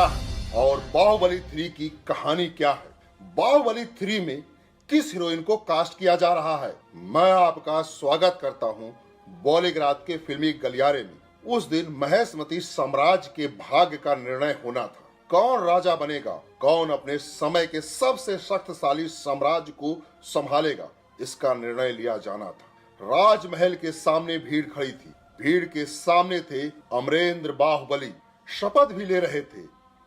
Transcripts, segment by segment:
क्या है और बाहुबली 3 की कहानी क्या है, बाहुबली 3 में किस हीरोइन को कास्ट किया जा रहा है। मैं आपका स्वागत करता हूं बॉलीग्राज के फिल्मी गलियारे में। उस दिन महेशमती साम्राज्य के भाग्य का निर्णय होना था। कौन राजा बनेगा, कौन अपने समय के सबसे शक्तिशाली साम्राज्य को संभालेगा, इसका निर्णय लिया जाना था। राजमहल के सामने भीड़ खड़ी थी। भीड़ के सामने थे अमरेंद्र बाहुबली। शपथ भी ले रहे थे,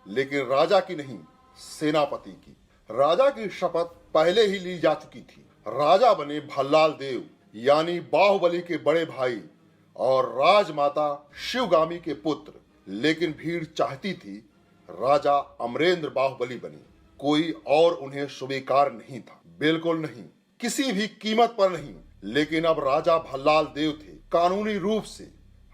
लेकिन राजा की नहीं, सेनापति की। राजा की शपथ पहले ही ली जा चुकी थी। राजा बने भल्लाल देव, यानी बाहुबली के बड़े भाई और राजमाता शिवगामी के पुत्र। लेकिन भीड़ चाहती थी राजा अमरेंद्र बाहुबली बने। कोई और उन्हें स्वीकार नहीं था, बिल्कुल नहीं, किसी भी कीमत पर नहीं। लेकिन अब राजा भल्लाल देव थे। कानूनी रूप से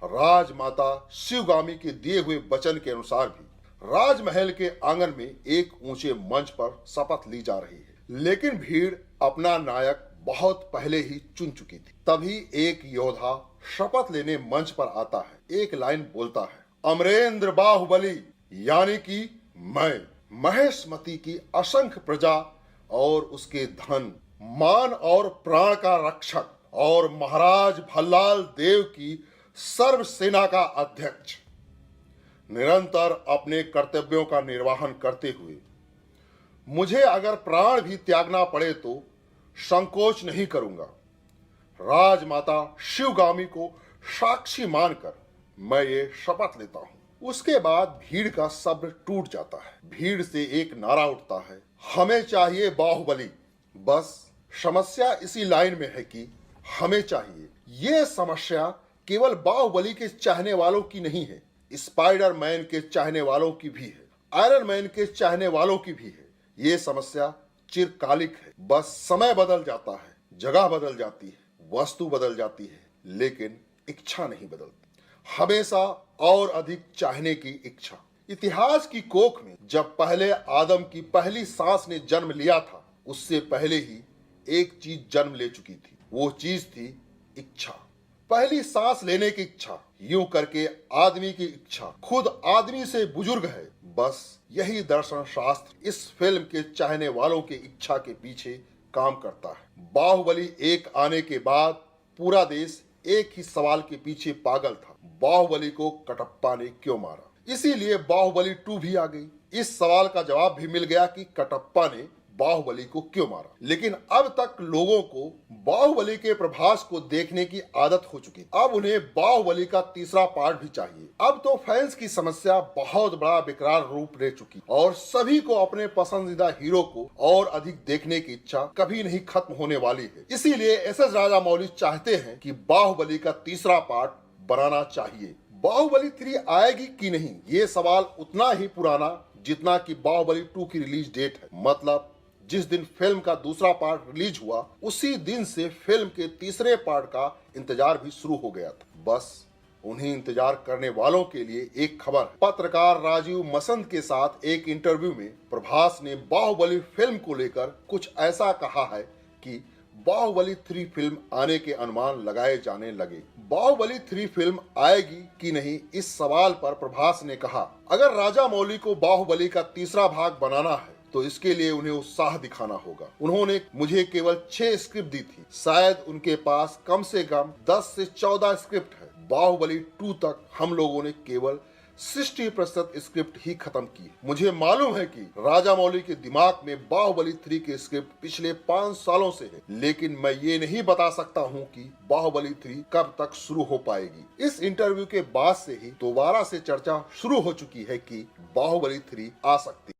राजमाता शिवगामी के दिए हुए वचन के अनुसार भी राजमहल के आंगन में एक ऊंचे मंच पर शपथ ली जा रही है। लेकिन भीड़ अपना नायक बहुत पहले ही चुन चुकी थी। तभी एक योद्धा शपथ लेने मंच पर आता है, एक लाइन बोलता है, अमरेंद्र बाहुबली यानी कि मैं महेशमती की असंख्य प्रजा और उसके धन, मान और प्राण का रक्षक और महाराज भल्लाल देव की सर्व सेना का अध्यक्ष, निरंतर अपने कर्तव्यों का निर्वहन करते हुए मुझे अगर प्राण भी त्यागना पड़े तो संकोच नहीं करूंगा। राजमाता शिवगामी को साक्षी मानकर मैं ये शपथ लेता हूं। उसके बाद भीड़ का सब्र टूट जाता है। भीड़ से एक नारा उठता है, हमें चाहिए बाहुबली। बस समस्या इसी लाइन में है कि हमें चाहिए। ये समस्या केवल बाहुबली के चाहने वालों की नहीं है, स्पाइडरमैन के चाहने वालों की भी है, आयरन मैन के चाहने वालों की भी है। ये समस्या चिरकालिक है। बस समय बदल जाता है, जगह बदल जाती है, वस्तु बदल जाती है, लेकिन इच्छा नहीं बदलती। हमेशा और अधिक चाहने की इच्छा। इतिहास की कोख में जब पहले आदम की पहली सांस ने जन्म लिया था, उससे पहले ही एक चीज जन्म ले चुकी थी। वो चीज थी इच्छा। पहली सांस लेने की इच्छा। यूं करके आदमी की इच्छा खुद आदमी से बुजुर्ग है। बस यही दर्शन शास्त्र इस फिल्म के चाहने वालों की इच्छा के पीछे काम करता है। बाहुबली 1 आने के बाद पूरा देश एक ही सवाल के पीछे पागल था, बाहुबली को कटप्पा ने क्यों मारा। इसीलिए बाहुबली 2 भी आ गई। इस सवाल का जवाब भी मिल गया कि कटप्पा ने बाहुबली को क्यों मारा। लेकिन अब तक लोगों को बाहुबली के प्रभास को देखने की आदत हो चुकी। अब उन्हें बाहुबली का तीसरा पार्ट भी चाहिए। अब तो फैंस की समस्या बहुत बड़ा विकराल रूप ले चुकी और सभी को अपने पसंदीदा हीरो को और अधिक देखने की इच्छा कभी नहीं खत्म होने वाली है। इसीलिए एस.एस. राजामौली चाहते हैं कि बाहुबली का तीसरा पार्ट बनाना चाहिए। बाहुबली 3 आएगी कि नहीं, ये सवाल उतना ही पुराना जितना कि बाहुबली 2 की रिलीज डेट है। मतलब जिस दिन फिल्म का दूसरा पार्ट रिलीज हुआ, उसी दिन से फिल्म के तीसरे पार्ट का इंतजार भी शुरू हो गया था। बस उन्हीं इंतजार करने वालों के लिए एक खबर है। पत्रकार राजीव मसंद के साथ एक इंटरव्यू में प्रभास ने बाहुबली फिल्म को लेकर कुछ ऐसा कहा है कि बाहुबली 3 फिल्म आने के अनुमान लगाए जाने लगे। बाहुबली 3 फिल्म आएगी कि नहीं, इस सवाल पर प्रभास ने कहा, अगर राजामौली को बाहुबली का तीसरा भाग बनाना है तो इसके लिए उन्हें उत्साह दिखाना होगा। उन्होंने मुझे केवल 6 स्क्रिप्ट दी थी, शायद उनके पास कम से कम 10 से 14 स्क्रिप्ट है। बाहुबली 2 तक हम लोगों ने केवल 60% स्क्रिप्ट ही खत्म की। मुझे मालूम है कि राजामौली के दिमाग में बाहुबली 3 के स्क्रिप्ट पिछले 5 सालों से है, लेकिन मैं ये नहीं बता सकता हूँ कि बाहुबली 3 कब तक शुरू हो पाएगी। इस इंटरव्यू के बाद से ही दोबारा से चर्चा शुरू हो चुकी है कि बाहुबली 3 आ सकती है।